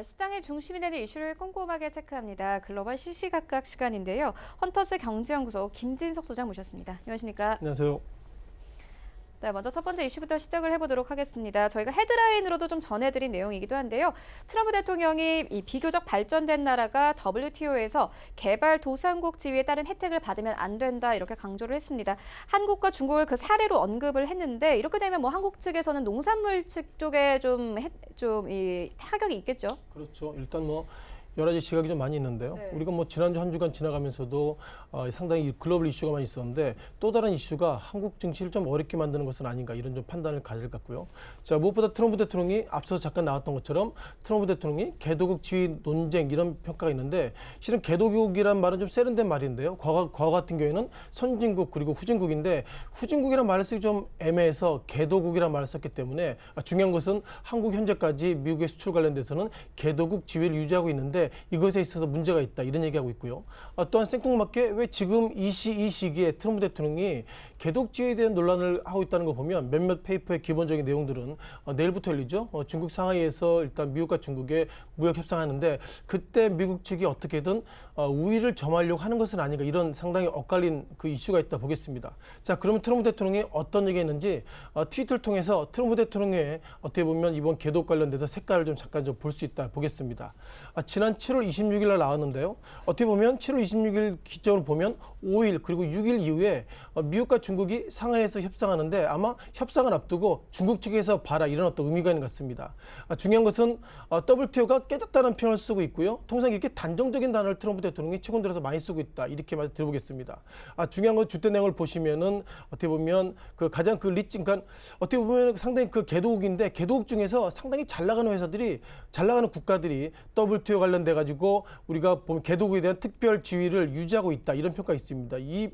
네, 시장의 중심이 되는 이슈를 꼼꼼하게 체크합니다. 글로벌 시시각각 시간인데요. 헌터스 경제연구소 김진석 소장 모셨습니다. 안녕하십니까? 안녕하세요. 네, 먼저 첫 번째 이슈부터 시작을 해보도록 하겠습니다. 저희가 헤드라인으로도 좀 전해드린 내용이기도 한데요. 트럼프 대통령이 이 비교적 발전된 나라가 WTO에서 개발도상국 지위에 따른 혜택을 받으면 안 된다 이렇게 강조를 했습니다. 한국과 중국을 그 사례로 언급을 했는데 이렇게 되면 뭐 한국 측에서는 농산물 측 쪽에 좀 이 타격이 있겠죠. 그렇죠. 일단 뭐 여러 가지 시각이 좀 많이 있는데요. 네. 우리가 뭐 지난주 한 주간 지나가면서도 상당히 글로벌 이슈가 많이 있었는데 또 다른 이슈가 한국 증시를 좀 어렵게 만드는 것은 아닌가 이런 좀 판단을 가질 것 같고요. 자, 무엇보다 트럼프 대통령이 앞서 잠깐 나왔던 것처럼 트럼프 대통령이 개도국 지위 논쟁 이런 평가가 있는데 실은 개도국이란 말은 좀 세련된 말인데요. 과거 같은 경우에는 선진국 그리고 후진국인데 후진국이란 말을 쓰기 좀 애매해서 개도국이란 말을 썼기 때문에 중요한 것은 한국 현재까지 미국의 수출 관련돼서는 개도국 지위를 유지하고 있는데 이것에 있어서 문제가 있다 이런 얘기하고 있고요. 또한 생뚱맞게 왜 지금 이 시기에 트럼프 대통령이 개독지에 대한 논란을 하고 있다는 거 보면 몇몇 페이퍼의 기본적인 내용들은 내일부터 열리죠. 중국 상하이에서 일단 미국과 중국의 무역 협상하는데 그때 미국 측이 어떻게든 우위를 점하려고 하는 것은 아닌가 이런 상당히 엇갈린 그 이슈가 있다 보겠습니다. 자, 그러면 트럼프 대통령이 어떤 얘기했는지 트위터를 통해서 트럼프 대통령의 어떻게 보면 이번 개독 관련돼서 색깔을 좀 잠깐 좀 볼 수 있다 보겠습니다. 지난 7월 26일 날 나왔는데요. 어떻게 보면 7월 26일 기점으로 보면 5일 그리고 6일 이후에 미국과 중국이 상하이에서 협상하는데 아마 협상을 앞두고 중국 측에서 봐라 이런 어떤 의미가 있는 것 같습니다. 중요한 것은 WTO가 깨졌다는 표현을 쓰고 있고요. 통상 이렇게 단정적인 단어를 트럼프 대통령이 최근 들어서 많이 쓰고 있다 이렇게 말씀 들어보겠습니다. 중요한 건 주된 내용을 보시면은 어떻게 보면 그 가장 그 리치 그러니까 어떻게 보면 상당히 그 개도국인데 개도국 중에서 상당히 잘 나가는 회사들이 잘 나가는 국가들이 WTO 관련돼 가지고 우리가 보면 개도국에 대한 특별 지위를 유지하고 있다 이런 평가가 있습니다.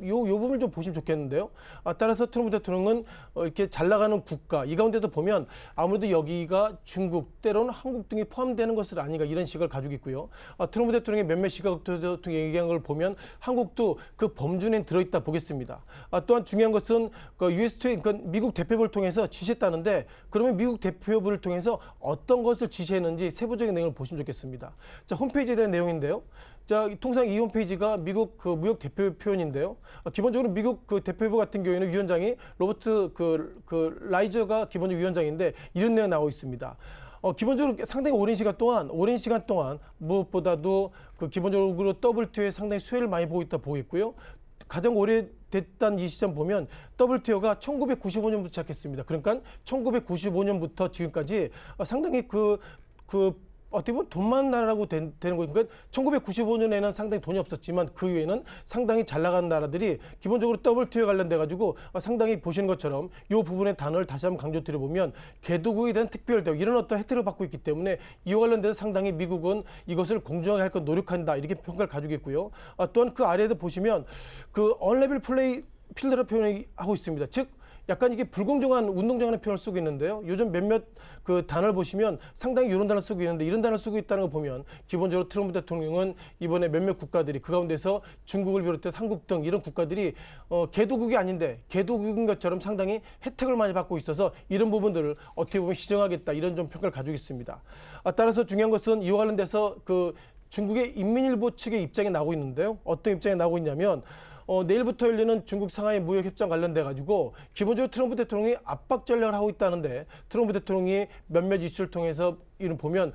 요 부분을 좀 보시면 좋겠는데요. 따라서 트럼프 대통령은 이렇게 잘 나가는 국가 이 가운데도 보면 아무래도 여기가 중국 때로는 한국 등이 포함되는 것은 아닌가 이런 시각을 가지고 있고요. 트럼프 대통령의 몇몇 시각부터 얘기한 걸 보면 한국도 그 범주 내에 들어있다 보겠습니다. 또한 중요한 것은 그 US2 그러니까 미국 대표부를 통해서 지시했다는데 그러면 미국 대표부를 통해서 어떤 것을 지시했는지 세부적인 내용을 보시면 좋겠습니다. 자, 홈페이지에 대한 내용인데요. 자, 통상 이 홈페이지가 미국 그 무역 대표 표현인데요. 기본적으로 미국 그 대표부 같은 경우에는 위원장이 로버트 그 라이저가 기본적으로 위원장인데 이런 내용 나오고 있습니다. 기본적으로 상당히 오랜 시간 동안 무엇보다도 그 기본적으로 WTO에 상당히 수혜를 많이 보고 있고요. 가장 오래됐던 이 시점 보면 WTO가 1995년부터 시작했습니다. 그러니까 1995년부터 지금까지 상당히 어떻게 보면 돈 많은 나라라고 되는 거예요. 그러니까 1995년에는 상당히 돈이 없었지만 그 이후에는 상당히 잘 나가는 나라들이 기본적으로 WTO에 관련돼 가지고 상당히 보시는 것처럼 이 부분의 단어를 다시 한번 강조드려보면 개도국에 대한 특별 대우 이런 어떤 혜택을 받고 있기 때문에 이와 관련돼서 상당히 미국은 이것을 공정하게 할 건 노력한다 이렇게 평가를 가지고 있고요. 또한 그 아래에도 보시면 그 언레벨 플레이 필드라 표현을 하고 있습니다. 즉 약간 이게 불공정한 운동장이라는 표현을 쓰고 있는데요. 요즘 몇몇 그 단어를 보시면 상당히 이런 단어를 쓰고 있는데 이런 단어를 쓰고 있다는 걸 보면 기본적으로 트럼프 대통령은 이번에 몇몇 국가들이 그 가운데서 중국을 비롯해 한국 등 이런 국가들이 개도국이 아닌데 개도국인 것처럼 상당히 혜택을 많이 받고 있어서 이런 부분들을 어떻게 보면 시정하겠다 이런 좀 평가를 가지고 있습니다. 따라서 중요한 것은 이와 관련돼서 그 중국의 인민일보 측의 입장이 나오고 있는데요. 어떤 입장이 나오고 있냐면 내일부터 열리는 중국 상하이 무역 협정 관련돼 가지고 기본적으로 트럼프 대통령이 압박 전략을 하고 있다는데 트럼프 대통령이 몇몇 이슈를 통해서 이런 보면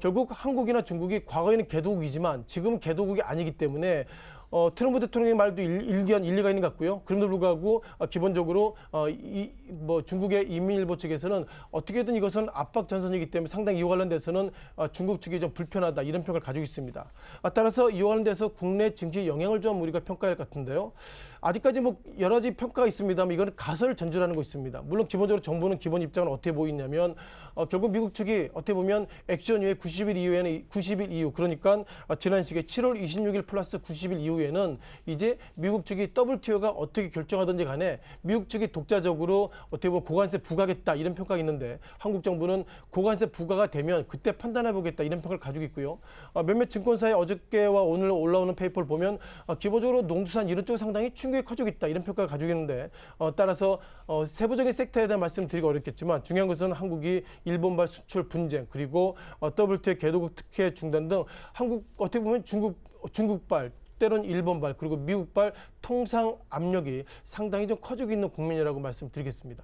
결국 한국이나 중국이 과거에는 개도국이지만 지금은 개도국이 아니기 때문에 트럼프 대통령의 말도 일리가 있는 것 같고요. 그럼에도 불구하고 기본적으로 중국의 인민일보 측에서는 어떻게든 이것은 압박 전선이기 때문에 상당히 이와 관련돼서는 중국 측이 좀 불편하다 이런 평가를 가지고 있습니다. 따라서 이와 관련돼서 국내 증시에 영향을 좀 우리가 평가할 것 같은데요. 아직까지 뭐 여러 가지 평가가 있습니다만 이거는 가설을 전제라는 거 있습니다. 물론 기본적으로 정부는 기본 입장은 어떻게 보이냐면 결국 미국 측이 어떻게 보면 액션 이후에 90일 이후 그러니까 지난 시기에 7월 26일 플러스 90일 이후에 이후에는 이제 미국 측이 WTO가 어떻게 결정하든지 간에 미국 측이 독자적으로 어떻게 보면 고관세 부과하겠다 이런 평가가 있는데 한국 정부는 고관세 부과가 되면 그때 판단해 보겠다 이런 평가를 가지고 있고요. 몇몇 증권사의 어저께와 오늘 올라오는 페이퍼를 보면 기본적으로 농수산 이런 쪽 상당히 충격이 커지고 있다 이런 평가를 가지고 있는데 따라서 세부적인 섹터에 대한 말씀드리기 어렵겠지만 중요한 것은 한국이 일본발 수출 분쟁 그리고 WTO 개도국 특혜 중단 등 한국 어떻게 보면 중국발 때론 일본발 그리고 미국발 통상 압력이 상당히 좀 커지고 있는 국면이라고 말씀드리겠습니다.